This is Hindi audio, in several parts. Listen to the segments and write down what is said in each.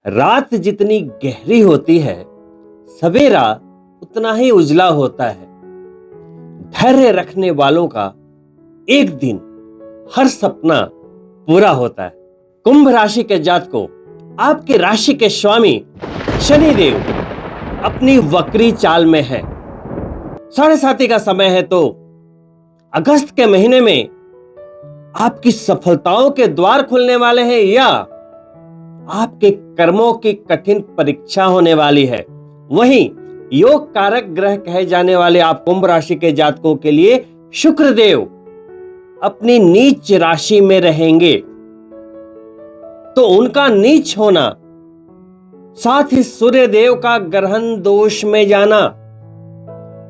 रात जितनी गहरी होती है, सवेरा उतना ही उजला होता है। धैर्य रखने वालों का एक दिन हर सपना पूरा होता है। कुंभ राशि के जातकों, आपके राशि के स्वामी शनिदेव अपनी वक्री चाल में है। 7:30 का समय है, तो अगस्त के महीने में आपकी सफलताओं के द्वार खुलने वाले हैं या आपके कर्मों की कठिन परीक्षा होने वाली है। वहीं योग कारक ग्रह कहे जाने वाले आप कुंभ राशि के जातकों के लिए शुक्रदेव अपनी नीच राशि में रहेंगे, तो उनका नीच होना, साथ ही सूर्यदेव का ग्रहण दोष में जाना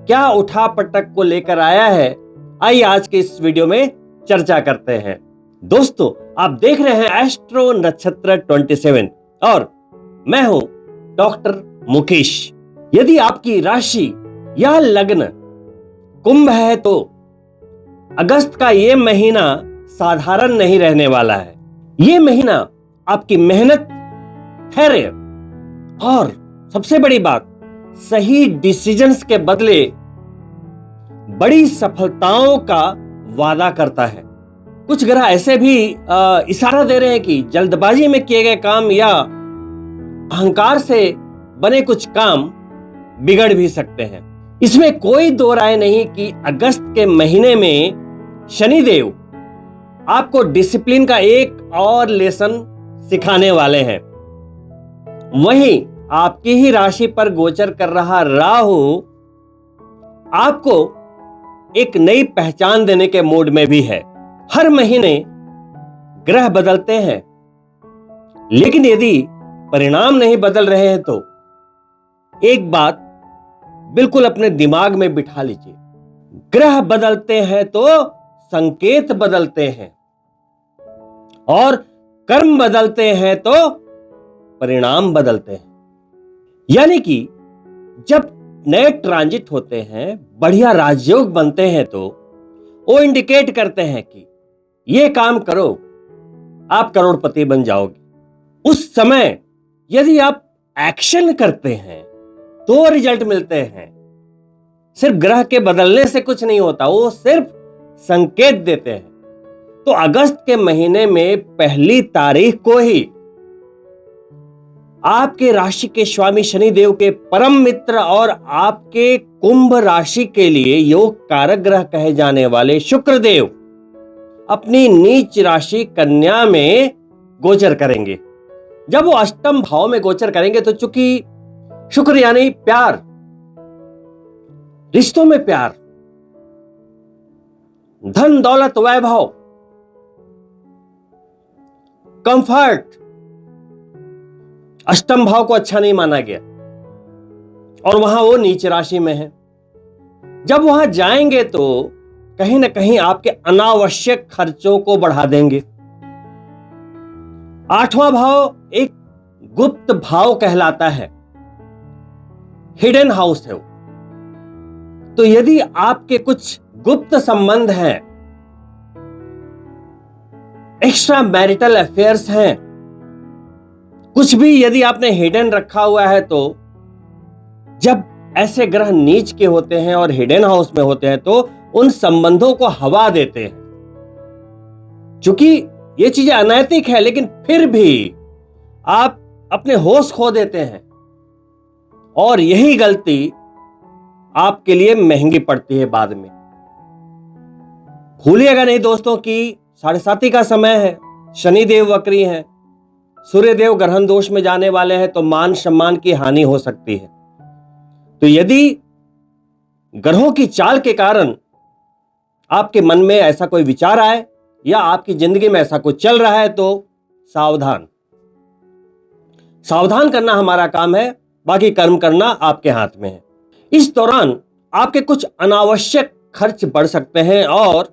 क्या उठा पटक को लेकर आया है, आइए आज के इस वीडियो में चर्चा करते हैं। दोस्तों, आप देख रहे हैं एस्ट्रो नक्षत्र 27 और मैं हूं डॉक्टर मुकेश। यदि आपकी राशि या लग्न कुंभ है तो अगस्त का यह महीना साधारण नहीं रहने वाला है। यह महीना आपकी मेहनत, धैर्य और सबसे बड़ी बात, सही डिसीजंस के बदले बड़ी सफलताओं का वादा करता है। कुछ ग्रह ऐसे भी इशारा दे रहे हैं कि जल्दबाजी में किए गए काम या अहंकार से बने कुछ काम बिगड़ भी सकते हैं। इसमें कोई दो राय नहीं कि अगस्त के महीने में शनिदेव आपको डिसिप्लिन का एक और लेसन सिखाने वाले हैं। वहीं आपकी ही राशि पर गोचर कर रहा राहु आपको एक नई पहचान देने के मूड में भी है। हर महीने ग्रह बदलते हैं, लेकिन यदि परिणाम नहीं बदल रहे हैं तो एक बात बिल्कुल अपने दिमाग में बिठा लीजिए, ग्रह बदलते हैं तो संकेत बदलते हैं और कर्म बदलते हैं तो परिणाम बदलते हैं। यानी कि जब नए ट्रांजिट होते हैं, बढ़िया राजयोग बनते हैं, तो वो इंडिकेट करते हैं कि ये काम करो, आप करोड़पति बन जाओगे। उस समय यदि आप एक्शन करते हैं तो रिजल्ट मिलते हैं। सिर्फ ग्रह के बदलने से कुछ नहीं होता, वो सिर्फ संकेत देते हैं। तो अगस्त के महीने में 1 तारीख को ही आपके राशि के स्वामी शनिदेव के परम मित्र और आपके कुंभ राशि के लिए योग कारक ग्रह कहे जाने वाले शुक्रदेव अपनी नीच राशि कन्या में गोचर करेंगे। जब वो अष्टम भाव में गोचर करेंगे तो चूंकि शुक्र यानी प्यार, रिश्तों में प्यार, धन दौलत वैभव, कंफर्ट, अष्टम भाव को अच्छा नहीं माना गया और वहां वो नीच राशि में है। जब वहां जाएंगे तो कहीं ना कहीं आपके अनावश्यक खर्चों को बढ़ा देंगे। 8वां भाव एक गुप्त भाव कहलाता है, हिडन हाउस है वो। तो यदि आपके कुछ गुप्त संबंध हैं, एक्स्ट्रा मैरिटल अफेयर्स हैं, कुछ भी यदि आपने हिडन रखा हुआ है, तो जब ऐसे ग्रह नीच के होते हैं और हिडन हाउस में होते हैं तो उन संबंधों को हवा देते हैं। चूंकि ये चीजें अनैतिक है, लेकिन फिर भी आप अपने होश खो देते हैं और यही गलती आपके लिए महंगी पड़ती है बाद में। भूलिएगा नहीं दोस्तों कि 7:30 का समय है, शनिदेव वक्री हैं, सूर्यदेव ग्रहण दोष में जाने वाले हैं, तो मान सम्मान की हानि हो सकती है। तो यदि ग्रहों की चाल के कारण आपके मन में ऐसा कोई विचार आए या आपकी जिंदगी में ऐसा कुछ चल रहा है तो सावधान करना हमारा काम है, बाकी कर्म करना आपके हाथ में है। इस दौरान आपके कुछ अनावश्यक खर्च बढ़ सकते हैं और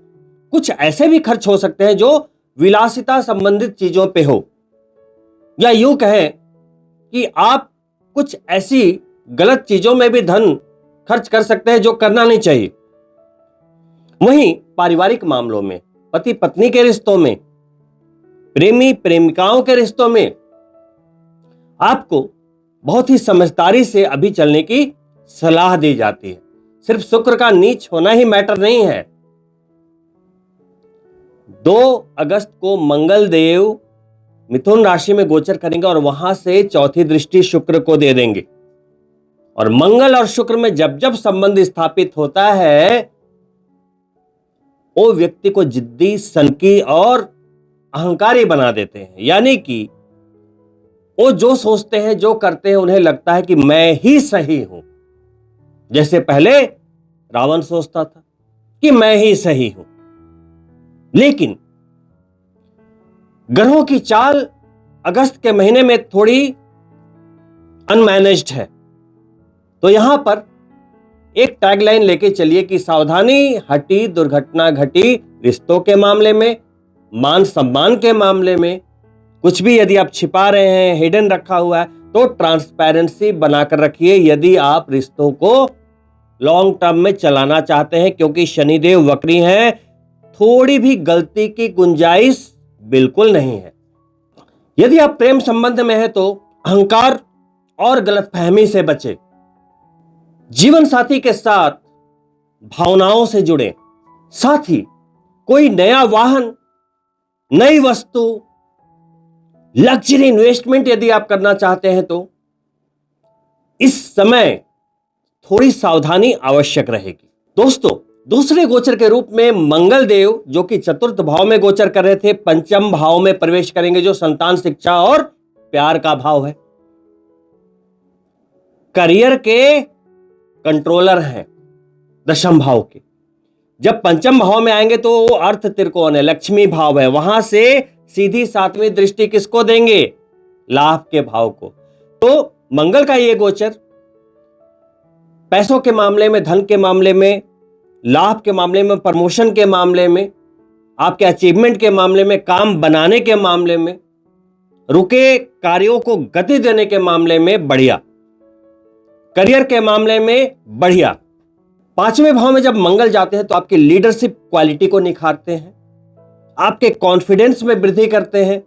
कुछ ऐसे भी खर्च हो सकते हैं जो विलासिता संबंधित चीजों पे हो, या यूं कहें कि आप कुछ ऐसी गलत चीजों में भी धन खर्च कर सकते हैं जो करना नहीं चाहिए। वहीं पारिवारिक मामलों में, पति पत्नी के रिश्तों में, प्रेमी प्रेमिकाओं के रिश्तों में आपको बहुत ही समझदारी से अभी चलने की सलाह दी जाती है। सिर्फ शुक्र का नीच होना ही मैटर नहीं है। 2 अगस्त को मंगल देव मिथुन राशि में गोचर करेंगे और वहां से चौथी दृष्टि शुक्र को दे देंगे। और मंगल और शुक्र में जब जब संबंध स्थापित होता है, वो व्यक्ति को जिद्दी, सनकी और अहंकारी बना देते हैं। यानी कि वो जो सोचते हैं, जो करते हैं, उन्हें लगता है कि मैं ही सही हूं। जैसे पहले रावण सोचता था कि मैं ही सही हूं। लेकिन ग्रहों की चाल अगस्त के महीने में थोड़ी अनमैनेज्ड है। तो यहां पर एक टैगलाइन लेके चलिए कि सावधानी हटी दुर्घटना घटी। रिश्तों के मामले में, मान सम्मान के मामले में, कुछ भी यदि आप छिपा रहे हैं, हिडन रखा हुआ है, तो ट्रांसपेरेंसी बनाकर रखिए यदि आप रिश्तों को लॉन्ग टर्म में चलाना चाहते हैं। क्योंकि शनिदेव वक्री हैं, थोड़ी भी गलती की गुंजाइश बिल्कुल नहीं है। यदि आप प्रेम संबंध में हैं तो अहंकार और गलतफहमी से बचें। जीवन साथी के साथ भावनाओं से जुड़े। साथ ही कोई नया वाहन, नई वस्तु, लग्जरी इन्वेस्टमेंट यदि आप करना चाहते हैं तो इस समय थोड़ी सावधानी आवश्यक रहेगी। दोस्तों, दूसरे गोचर के रूप में मंगल देव जो कि चतुर्थ भाव में गोचर कर रहे थे, पंचम भाव में प्रवेश करेंगे, जो संतान, शिक्षा और प्यार का भाव है। करियर के कंट्रोलर हैं दशम भाव के। जब पंचम भाव में आएंगे तो वो अर्थ त्रिकोण है, लक्ष्मी भाव है। वहां से सीधी 7वीं दृष्टि किसको देंगे? लाभ के भाव को। तो मंगल का ये गोचर पैसों के मामले में, धन के मामले में, लाभ के मामले में, प्रमोशन के मामले में, आपके अचीवमेंट के मामले में, काम बनाने के मामले में, रुके कार्यों को गति देने के मामले में बढ़िया, करियर के मामले में बढ़िया। 5वें भाव में जब मंगल जाते हैं तो आपकी लीडरशिप क्वालिटी को निखारते हैं, आपके कॉन्फिडेंस में वृद्धि करते हैं,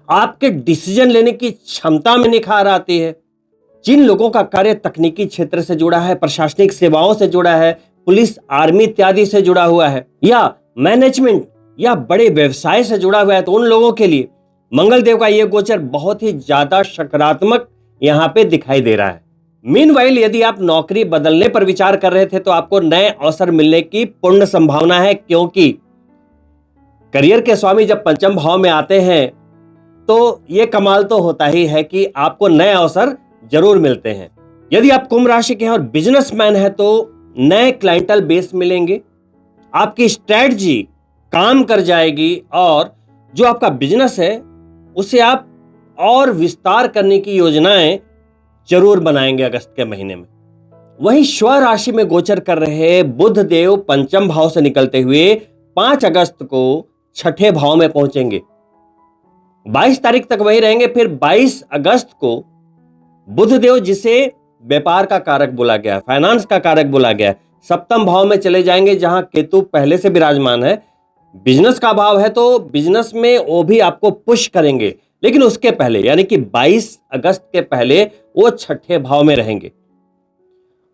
आपके डिसीजन लेने की क्षमता में निखार आती है। जिन लोगों का कार्य तकनीकी क्षेत्र से जुड़ा है, प्रशासनिक सेवाओं से जुड़ा है, पुलिस, आर्मी इत्यादि से जुड़ा हुआ है, या मैनेजमेंट या बड़े व्यवसाय से जुड़ा हुआ है, तो उन लोगों के लिए मंगल देव का यह गोचर बहुत ही ज्यादा सकारात्मक यहां पे दिखाई दे रहा है। मीनवाइल यदि आप नौकरी बदलने पर विचार कर रहे थे तो आपको नए अवसर मिलने की पूर्ण संभावना है। क्योंकि करियर के स्वामी जब पंचम भाव में आते हैं तो यह कमाल तो होता ही है कि आपको नए अवसर जरूर मिलते हैं। यदि आप कुंभ राशि के हैं और बिजनेसमैन हैं तो नए क्लाइंटल बेस मिलेंगे, आपकी स्ट्रेटजी काम कर जाएगी और जो आपका बिजनेस है उसे आप और विस्तार करने की योजनाएं जरूर बनाएंगे अगस्त के महीने में। वहीं स्व राशि में गोचर कर रहे बुध देव पंचम भाव से निकलते हुए 5 अगस्त को छठे भाव में पहुंचेंगे। 22 तारीख तक वहीं रहेंगे। फिर 22 अगस्त को बुध देव, जिसे व्यापार का कारक बोला गया, फाइनेंस का कारक बोला गया, सप्तम भाव में चले जाएंगे जहां केतु पहले से विराजमान है। बिजनेस का भाव है तो बिजनेस में वो भी आपको पुश करेंगे, लेकिन उसके पहले यानी कि 22 अगस्त के पहले वो छठे भाव में रहेंगे।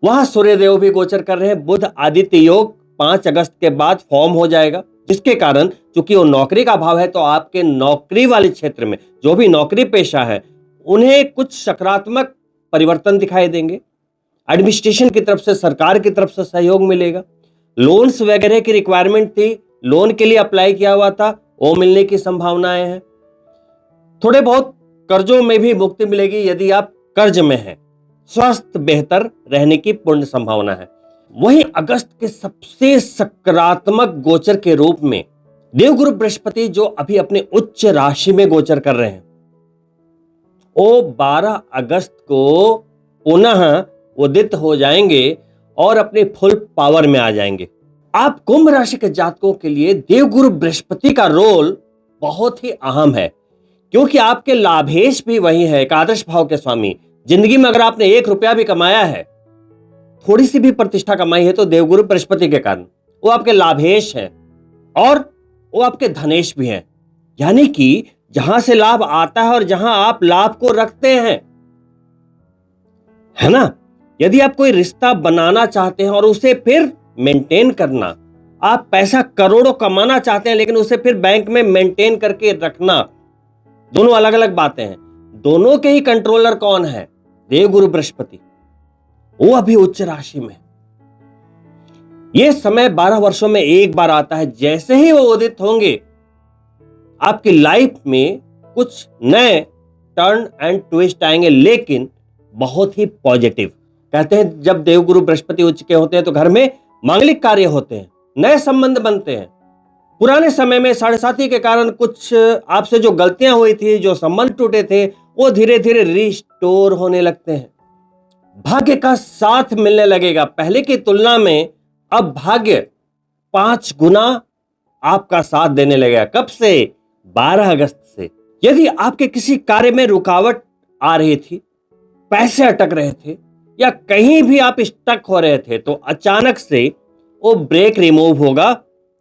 वहां सूर्यदेव भी गोचर कर रहे हैं। बुध आदित्य योग 5 अगस्त के बाद फॉर्म हो जाएगा, जिसके कारण चूंकि वो नौकरी का भाव है तो आपके नौकरी वाले क्षेत्र में जो भी नौकरी पेशा है उन्हें कुछ सकारात्मक परिवर्तन दिखाई देंगे। एडमिनिस्ट्रेशन की तरफ से, सरकार की तरफ से सहयोग मिलेगा। लोन्स वगैरह की रिक्वायरमेंट थी, लोन के लिए अप्लाई किया हुआ था, वो मिलने की संभावनाएं हैं। थोड़े बहुत कर्जों में भी मुक्ति मिलेगी यदि आप कर्ज में हैं। स्वास्थ्य बेहतर रहने की पूर्ण संभावना है। वहीं अगस्त के सबसे सकारात्मक गोचर के रूप में देवगुरु बृहस्पति जो अभी अपने उच्च राशि में गोचर कर रहे हैं, वो 12 अगस्त को पुनः उदित हो जाएंगे और अपने फुल पावर में आ जाएंगे। आप कुंभ राशि के जातकों के लिए देवगुरु बृहस्पति का रोल बहुत ही अहम है, क्योंकि आपके लाभेश भी वही है, एकादश भाव के स्वामी। जिंदगी में अगर आपने 1 रुपया भी कमाया है, थोड़ी सी भी प्रतिष्ठा कमाई है, तो देवगुरु बृहस्पति के कारण वो आपके लाभेश है और वो आपके धनेश भी हैं। यानी कि जहां से लाभ आता है और जहां आप लाभ को रखते हैं है ना। यदि आप कोई रिश्ता बनाना चाहते हैं और उसे फिर मेंटेन करना, आप पैसा करोड़ों कमाना चाहते हैं लेकिन उसे फिर बैंक में मेंटेन करके रखना, दोनों अलग अलग बातें हैं। दोनों के ही कंट्रोलर कौन है? देवगुरु बृहस्पति, वो अभी उच्च राशि में। यह समय 12 वर्षों में एक बार आता है। जैसे ही वो उदित होंगे, आपकी लाइफ में कुछ नए टर्न एंड ट्विस्ट आएंगे, लेकिन बहुत ही पॉजिटिव। कहते हैं जब देवगुरु बृहस्पति उच्च के होते हैं तो घर में मांगलिक कार्य होते हैं, नए संबंध बनते हैं। पुराने समय में साढ़े साथी के कारण कुछ आपसे जो गलतियां हुई थी, जो संबंध टूटे थे, वो धीरे धीरे रिस्टोर होने लगते हैं। भाग्य का साथ मिलने लगेगा। पहले की तुलना में अब भाग्य 5 गुना आपका साथ देने लगेगा। कब से? 12 अगस्त से। यदि आपके किसी कार्य में रुकावट आ रही थी, पैसे अटक रहे थे या कहीं भी आप स्टक हो रहे थे, तो अचानक से वो ब्रेक रिमूव होगा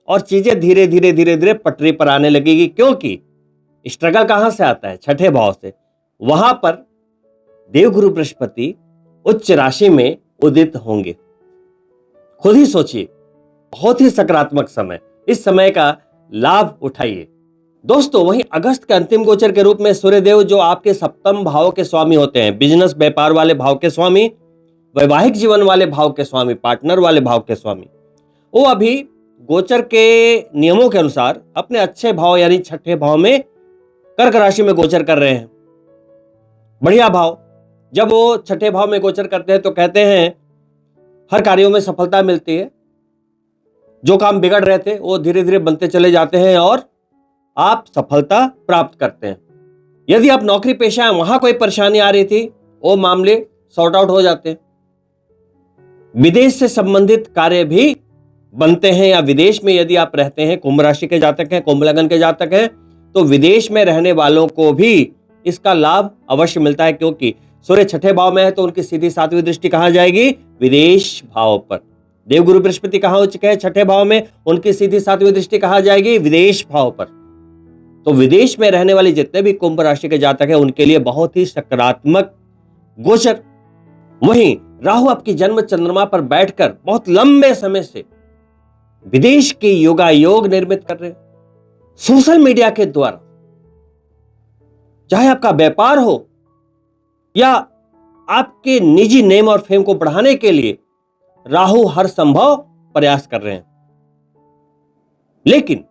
और चीजें धीरे धीरे धीरे धीरे पटरी पर आने लगेगी। क्योंकि स्ट्रगल कहां से आता है? छठे भाव से। वहां पर देवगुरु बृहस्पति उच्च राशि में उदित होंगे। खुद ही सोचिए, बहुत ही सकारात्मक समय। इस समय का लाभ उठाइए। दोस्तों, वहीं अगस्त के अंतिम गोचर के रूप में सूर्यदेव, जो आपके सप्तम भाव के स्वामी होते हैं, बिजनेस व्यापार वाले भाव के स्वामी, वैवाहिक जीवन वाले भाव के स्वामी, पार्टनर वाले भाव के स्वामी, वो अभी गोचर के नियमों के अनुसार अपने अच्छे भाव यानी छठे भाव में कर्क राशि में गोचर कर रहे हैं। बढ़िया भाव। जब वो छठे भाव में गोचर करते हैं तो कहते हैं हर कार्यों में सफलता मिलती है। जो काम बिगड़ रहे थे वो धीरे धीरे बनते चले जाते हैं और आप सफलता प्राप्त करते हैं। यदि आप नौकरी पेशा है, वहां कोई परेशानी आ रही थी, वो मामले सॉर्ट आउट हो जाते हैं। विदेश से संबंधित कार्य भी बनते हैं, या विदेश में यदि आप रहते हैं, कुंभ राशि के जातक हैं, कुंभ लगन के जातक हैं, तो विदेश में रहने वालों को भी इसका लाभ अवश्य मिलता है। क्योंकि सूर्य छठे भाव में है तो उनकी सीधी 7वीं दृष्टि कहां जाएगी? विदेश भाव पर। देवगुरु बृहस्पति कहां उच्च के हैं? छठे भाव में। उनकी सीधी 7वीं दृष्टि कहां जाएगी? विदेश भाव पर। तो विदेश में रहने वाले जितने भी कुंभ राशि के जातक हैं, उनके लिए बहुत ही सकारात्मक गोचर। वहीं राहु आपकी जन्म चंद्रमा पर बैठकर बहुत लंबे समय से विदेश के योगायोग निर्मित कर रहे हैं। सोशल मीडिया के द्वारा, चाहे आपका व्यापार हो या आपके निजी नेम और फेम को बढ़ाने के लिए राहु हर संभव प्रयास कर रहे हैं। लेकिन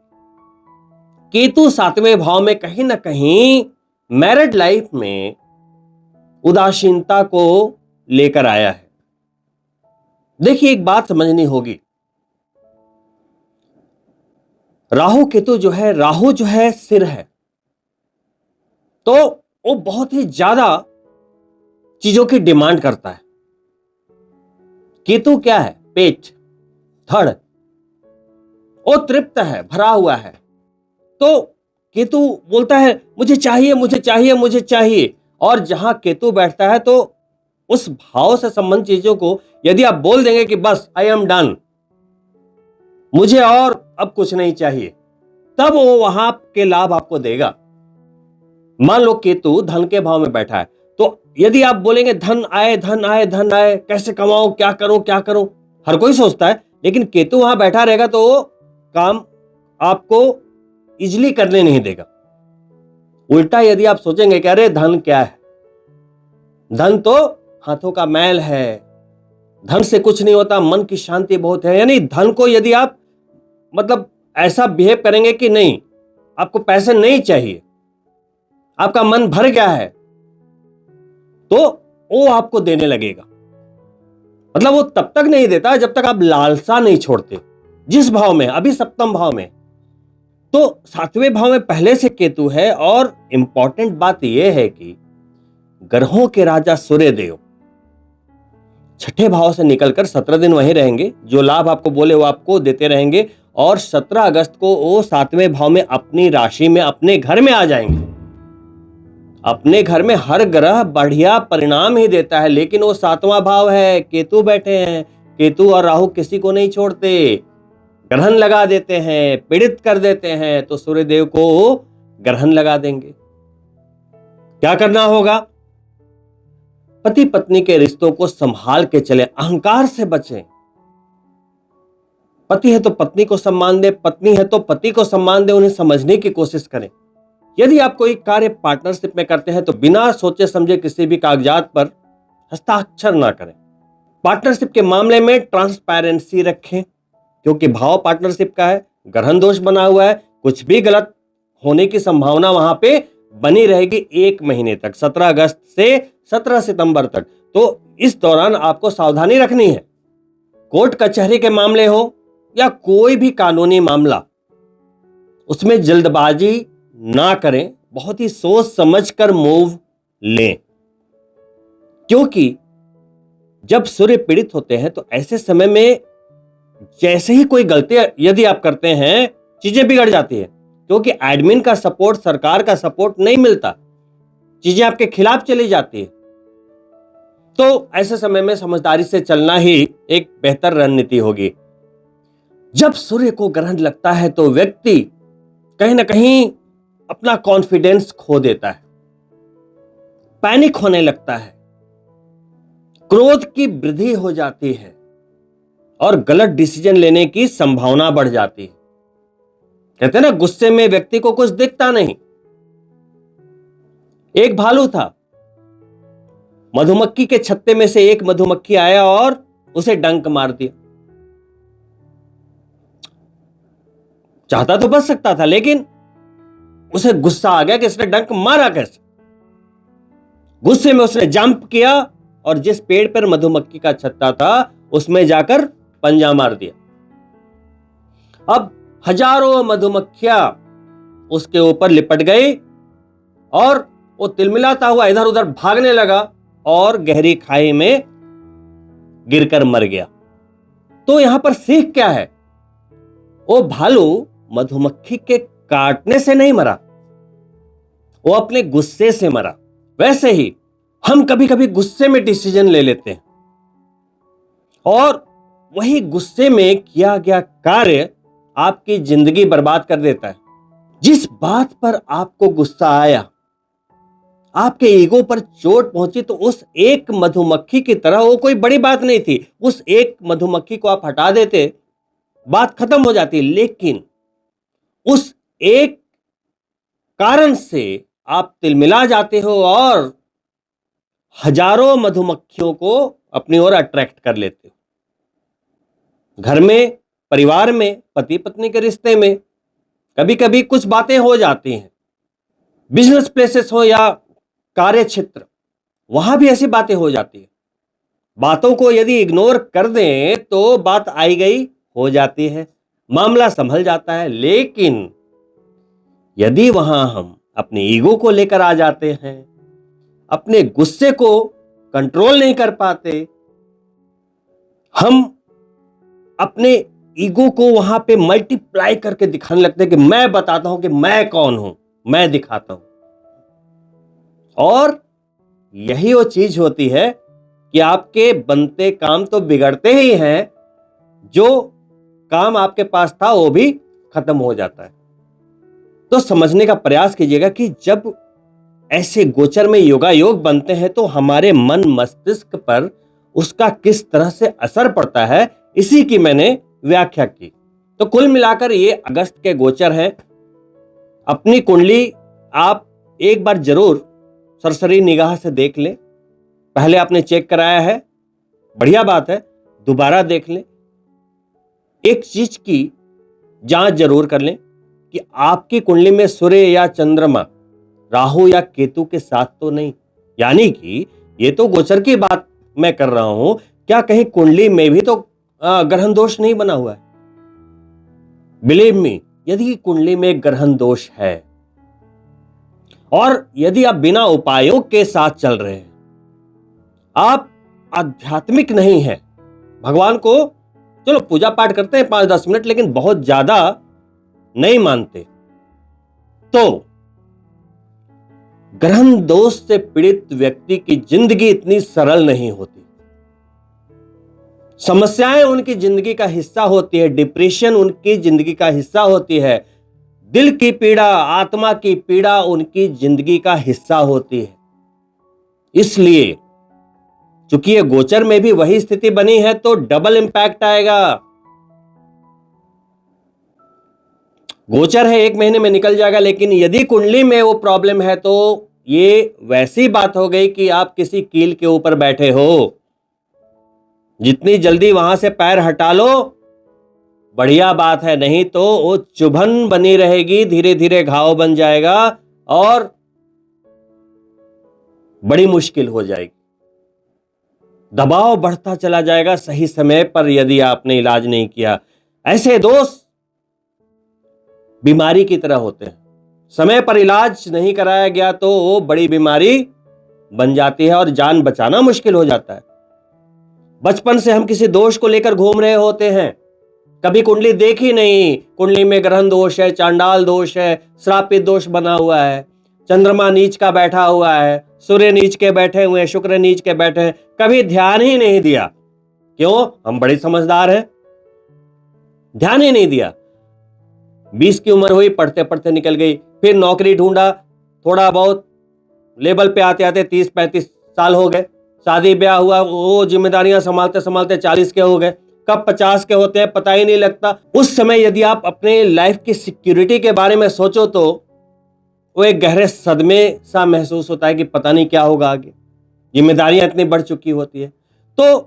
केतु 7वें भाव में कहीं ना कहीं मैरिड लाइफ में उदासीनता को लेकर आया है। देखिए, एक बात समझनी होगी। राहु केतु जो है, राहु जो है सिर है, तो वो बहुत ही ज्यादा चीजों की डिमांड करता है। केतु क्या है? पेट, धड़, वो तृप्त है, भरा हुआ है। तो केतु बोलता है मुझे चाहिए, मुझे चाहिए, मुझे चाहिए। और जहां केतु बैठता है तो उस भाव से संबंधित चीजों को यदि आप बोल देंगे कि बस आई एम डन, मुझे और अब कुछ नहीं चाहिए, तब वो वहां के लाभ आपको देगा। मान लो केतु धन के भाव में बैठा है, तो यदि आप बोलेंगे धन आए, धन आए, धन आए, कैसे कमाऊं, क्या करूं, क्या करूं, हर कोई सोचता है। लेकिन केतु वहां बैठा रहेगा तो वो काम आपको इजीली करने नहीं देगा। उल्टा यदि आप सोचेंगे कि अरे धन क्या है, धन तो हाथों का मैल है, धन से कुछ नहीं होता, मन की शांति बहुत है, यानी धन को यदि आप मतलब ऐसा बिहेव करेंगे कि नहीं, आपको पैसे नहीं चाहिए, आपका मन भर गया है, तो वो आपको देने लगेगा। मतलब वो तब तक नहीं देता जब तक आप लालसा नहीं छोड़ते। जिस भाव में, अभी सप्तम भाव में, तो 7वें भाव में पहले से केतु है। और इंपॉर्टेंट बात यह है कि ग्रहों के राजा सूर्यदेव छठे भाव से निकलकर 17 दिन वहीं रहेंगे। जो लाभ आपको बोले वो आपको देते रहेंगे। और 17 अगस्त को वो 7वें भाव में अपनी राशि में, अपने घर में आ जाएंगे। अपने घर में हर ग्रह बढ़िया परिणाम ही देता है, लेकिन वो 7वां भाव है, केतु बैठे हैं। केतु और राहु किसी को नहीं छोड़ते, ग्रहण लगा देते हैं, पीड़ित कर देते हैं। तो सूर्यदेव को ग्रहण लगा देंगे। क्या करना होगा? पति पत्नी के रिश्तों को संभाल के चले, अहंकार से बचें। पति है तो पत्नी को सम्मान दे, पत्नी है तो पति को सम्मान दे, उन्हें समझने की कोशिश करें। यदि आप कोई कार्य पार्टनरशिप में करते हैं तो बिना सोचे समझे किसी भी कागजात पर हस्ताक्षर ना करें। पार्टनरशिप के मामले में ट्रांसपेरेंसी रखें, क्योंकि भाव पार्टनरशिप का है, ग्रहण दोष बना हुआ है, कुछ भी गलत होने की संभावना वहां पे बनी रहेगी 1 महीने तक, 17 अगस्त से 17 सितंबर तक। तो इस दौरान आपको सावधानी रखनी है। कोर्ट कचहरी के मामले हो या कोई भी कानूनी मामला, उसमें जल्दबाजी ना करें, बहुत ही सोच समझकर मूव लें। क्योंकि जब सूर्य पीड़ित होते हैं तो ऐसे समय में जैसे ही कोई गलती यदि आप करते हैं, चीजें बिगड़ जाती है, क्योंकि एडमिन का सपोर्ट, सरकार का सपोर्ट नहीं मिलता, चीजें आपके खिलाफ चली जाती है। तो ऐसे समय में समझदारी से चलना ही एक बेहतर रणनीति होगी। जब सूर्य को ग्रहण लगता है तो व्यक्ति कहीं ना कहीं अपना कॉन्फिडेंस खो देता है, पैनिक होने लगता है, क्रोध की वृद्धि हो जाती है और गलत डिसीजन लेने की संभावना बढ़ जाती है। कहते हैं ना, गुस्से में व्यक्ति को कुछ दिखता नहीं। एक भालू था, मधुमक्खी के छत्ते में से एक मधुमक्खी आया और उसे डंक मार दिया। चाहता तो बच सकता था, लेकिन उसे गुस्सा आ गया कि इसने डंक मारा कैसे। गुस्से में उसने जंप किया और जिस पेड़ पर मधुमक्खी का छत्ता था उसमें जाकर पंजा मार दिया। अब हजारों मधुमक्खियां उसके ऊपर लिपट गई और वो तिलमिलाता हुआ इधर उधर भागने लगा और गहरी खाई में गिरकर मर गया। तो यहां पर सीख क्या है? वो भालू मधुमक्खी के काटने से नहीं मरा, वो अपने गुस्से से मरा। वैसे ही हम कभी कभी गुस्से में डिसीजन ले लेते हैं और वही गुस्से में किया गया कार्य आपकी जिंदगी बर्बाद कर देता है। जिस बात पर आपको गुस्सा आया, आपके ईगो पर चोट पहुंची, तो उस एक मधुमक्खी की तरह वो कोई बड़ी बात नहीं थी। उस एक मधुमक्खी को आप हटा देते, बात खत्म हो जाती। लेकिन उस एक कारण से आप तिलमिला जाते हो और हजारों मधुमक्खियों को अपनी ओर अट्रैक्ट कर लेते हो। घर में, परिवार में, पति पत्नी के रिश्ते में कभी कभी कुछ बातें हो जाती हैं। बिजनेस प्लेसेस हो या कार्य क्षेत्र, वहां भी ऐसी बातें हो जाती है। बातों को यदि इग्नोर कर दें तो बात आई गई हो जाती है, मामला संभल जाता है। लेकिन यदि वहां हम अपने ईगो को लेकर आ जाते हैं, अपने गुस्से को कंट्रोल नहीं कर पाते, हम अपने ईगो को वहां पे मल्टीप्लाई करके दिखाने लगते हैं कि मैं बताता हूं कि मैं कौन हूं, मैं दिखाता हूं। और यही वो चीज होती है कि आपके बनते काम तो बिगड़ते ही हैं, जो काम आपके पास था वो भी खत्म हो जाता है। तो समझने का प्रयास कीजिएगा कि जब ऐसे गोचर में योगायोग बनते हैं तो हमारे मन मस्तिष्क पर उसका किस तरह से असर पड़ता है, इसी की मैंने व्याख्या की। तो कुल मिलाकर ये अगस्त के गोचर हैं। अपनी कुंडली आप एक बार जरूर सरसरी निगाह से देख लें। पहले आपने चेक कराया है, बढ़िया बात है, दोबारा देख लें। एक चीज की जांच जरूर कर लें कि आपकी कुंडली में सूर्य या चंद्रमा, राहु या केतु के साथ तो नहीं। यानी कि ये तो गोचर की बात मैं कर रहा हूं, क्या कहीं कुंडली में भी तो ग्रहण दोष नहीं बना हुआ है? बिलीव मी, यदि कुंडली में ग्रहण दोष है और यदि आप बिना उपायों के साथ चल रहे हैं, आप आध्यात्मिक नहीं है, भगवान को चलो पूजा पाठ करते हैं 5-10 मिनट, लेकिन बहुत ज्यादा नहीं मानते, तो ग्रहण दोष से पीड़ित व्यक्ति की जिंदगी इतनी सरल नहीं होती। समस्याएं उनकी जिंदगी का हिस्सा होती है, डिप्रेशन उनकी जिंदगी का हिस्सा होती है, दिल की पीड़ा, आत्मा की पीड़ा उनकी जिंदगी का हिस्सा होती है। इसलिए चूंकि ये गोचर में भी वही स्थिति बनी है तो डबल इंपैक्ट आएगा। गोचर है 1 महीने में निकल जाएगा, लेकिन यदि कुंडली में वो प्रॉब्लम है तो ये वैसी बात हो गई कि आप किसी कील के ऊपर बैठे हो। जितनी जल्दी वहां से पैर हटा लो बढ़िया बात है, नहीं तो वो चुभन बनी रहेगी, धीरे धीरे घाव बन जाएगा और बड़ी मुश्किल हो जाएगी। दबाव बढ़ता चला जाएगा सही समय पर यदि आपने इलाज नहीं किया। ऐसे दोष बीमारी की तरह होते हैं, समय पर इलाज नहीं कराया गया तो वो बड़ी बीमारी बन जाती है और जान बचाना मुश्किल हो जाता है। बचपन से हम किसी दोष को लेकर घूम रहे होते हैं, कभी कुंडली देखी नहीं, कुंडली में ग्रहण दोष है, चांडाल दोष है, श्रापित दोष बना हुआ है, चंद्रमा नीच का बैठा हुआ है, सूर्य नीच के बैठे हुए हैं, शुक्र नीच के बैठे हैं, कभी ध्यान ही नहीं दिया। क्यों? हम बड़े समझदार हैं, ध्यान ही नहीं दिया। 20 की उम्र हुई, पढ़ते पढ़ते निकल गई, फिर नौकरी ढूंढा, थोड़ा बहुत लेवल पे आते आते 30-35 साल हो गए, शादी ब्याह हुआ, वो जिम्मेदारियां संभालते संभालते 40 के हो गए, कब 50 के होते हैं पता ही नहीं लगता। उस समय यदि आप अपने लाइफ की सिक्योरिटी के बारे में सोचो तो वो एक गहरे सदमे सा महसूस होता है कि पता नहीं क्या होगा आगे, जिम्मेदारियां इतनी बढ़ चुकी होती है। तो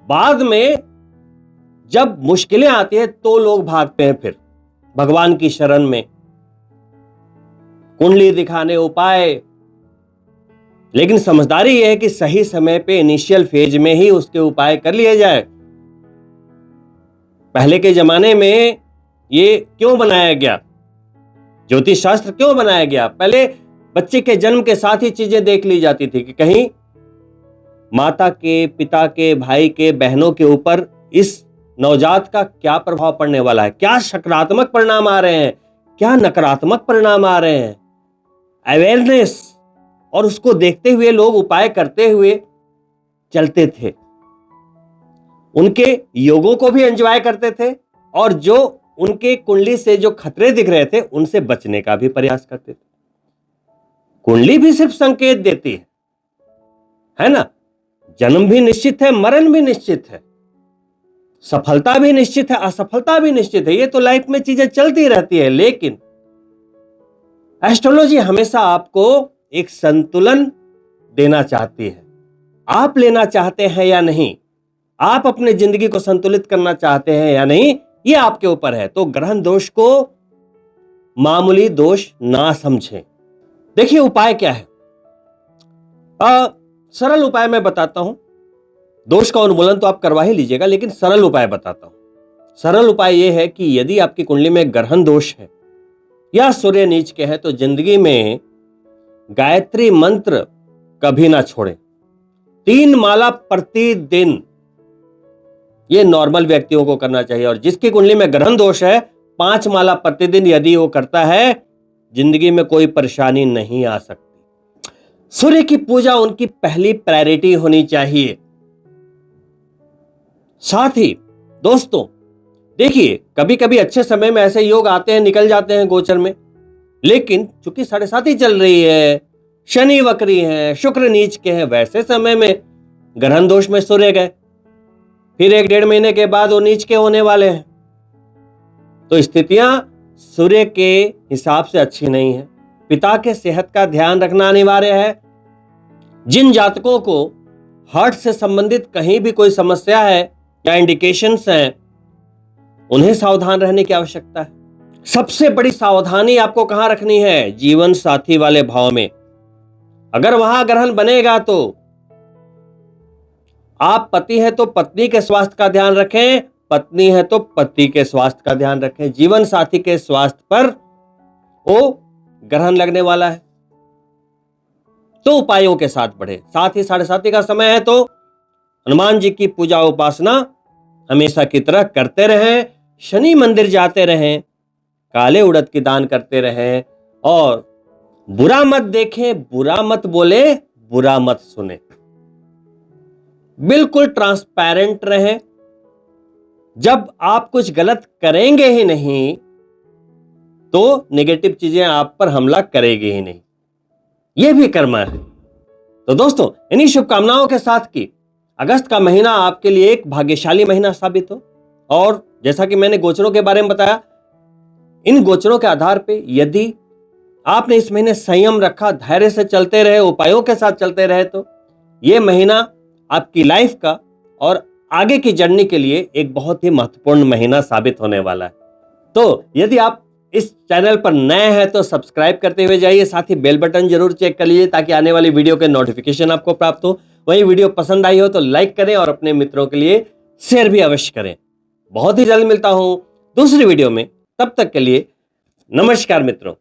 बाद में जब मुश्किलें आती है तो लोग भागते हैं फिर भगवान की शरण में, कुंडली दिखाने, उपाय। लेकिन समझदारी यह है कि सही समय पे इनिशियल फेज में ही उसके उपाय कर लिए जाए। पहले के जमाने में ये क्यों बनाया गया, ज्योतिष शास्त्र क्यों बनाया गया? पहले बच्चे के जन्म के साथ ही चीजें देख ली जाती थी कि कहीं माता के, पिता के, भाई के, बहनों के ऊपर इस नवजात का क्या प्रभाव पड़ने वाला है, क्या सकारात्मक परिणाम आ रहे हैं, क्या नकारात्मक परिणाम आ रहे हैं। अवेयरनेस, और उसको देखते हुए लोग उपाय करते हुए चलते थे, उनके योगों को भी एंजॉय करते थे और जो उनके कुंडली से जो खतरे दिख रहे थे उनसे बचने का भी प्रयास करते थे। कुंडली भी सिर्फ संकेत देती है ना? जन्म भी निश्चित है, मरण भी निश्चित है, सफलता भी निश्चित है, असफलता भी निश्चित है। ये तो लाइफ में चीजें चलती रहती है, लेकिन एस्ट्रोलॉजी हमेशा आपको एक संतुलन देना चाहती है। आप लेना चाहते हैं या नहीं, आप अपने जिंदगी को संतुलित करना चाहते हैं या नहीं, ये आपके ऊपर है। तो ग्रहण दोष को मामूली दोष ना समझें। देखिए उपाय क्या है, सरल उपाय मैं बताता हूं। दोष का उन्मूलन तो आप करवा ही लीजिएगा, लेकिन सरल उपाय बताता हूं। सरल उपाय यह है कि यदि आपकी कुंडली में ग्रहण दोष है या सूर्य नीच के है तो जिंदगी में गायत्री मंत्र कभी ना छोड़ें। 3 माला प्रतिदिन, ये नॉर्मल व्यक्तियों को करना चाहिए। और जिसकी कुंडली में ग्रहण दोष है 5 माला प्रतिदिन यदि वो करता है, जिंदगी में कोई परेशानी नहीं आ सकती। सूर्य की पूजा उनकी पहली प्रायोरिटी होनी चाहिए। साथ ही दोस्तों देखिए, कभी कभी अच्छे समय में ऐसे योग आते हैं, निकल जाते हैं गोचर में, लेकिन चूंकि 7.5 चल रही है, शनि वक्री है, शुक्र नीच के हैं, वैसे समय में ग्रहण दोष में सूर्य गए, फिर 1-1.5 महीने के बाद वो नीच के होने वाले हैं। तो स्थितियां सूर्य के हिसाब से अच्छी नहीं है। पिता के सेहत का ध्यान रखना अनिवार्य है। जिन जातकों को हार्ट से संबंधित कहीं भी कोई समस्या है या इंडिकेशंस हैं, उन्हें सावधान रहने की आवश्यकता है। सबसे बड़ी सावधानी आपको कहां रखनी है? जीवन साथी वाले भाव में। अगर वहां ग्रहण बनेगा तो आप पति है तो पत्नी के स्वास्थ्य का ध्यान रखें, पत्नी है तो पति के स्वास्थ्य का ध्यान रखें। जीवन साथी के स्वास्थ्य पर वो ग्रहण लगने वाला है तो उपायों के साथ बढ़े। साथ ही 7.5 का समय है तो हनुमान जी की पूजा उपासना हमेशा की तरह करते रहें, शनि मंदिर जाते रहें, काले उड़द की दान करते रहें और बुरा मत देखें, बुरा मत बोले, बुरा मत सुने। बिल्कुल ट्रांसपेरेंट रहें। जब आप कुछ गलत करेंगे ही नहीं तो नेगेटिव चीजें आप पर हमला करेगी ही नहीं। यह भी कर्म है। तो दोस्तों, इन्हीं शुभकामनाओं के साथ की अगस्त का महीना आपके लिए एक भाग्यशाली महीना साबित हो। और जैसा कि मैंने गोचरों के बारे में बताया, इन गोचरों के आधार पे यदि आपने इस महीने संयम रखा, धैर्य से चलते रहे, उपायों के साथ चलते रहे, तो ये महीना आपकी लाइफ का और आगे की जर्नी के लिए एक बहुत ही महत्वपूर्ण महीना साबित होने वाला है। तो यदि आप इस चैनल पर नए हैं तो सब्सक्राइब करते हुए जाइए, साथ ही बेल बटन जरूर चेक कर लीजिए ताकि आने वाली वीडियो के नोटिफिकेशन आपको प्राप्त हो। वहीं वीडियो पसंद आई हो तो लाइक करें और अपने मित्रों के लिए शेयर भी अवश्य करें। बहुत ही जल्द मिलता हूं दूसरी वीडियो में, तब तक के लिए नमस्कार मित्रों।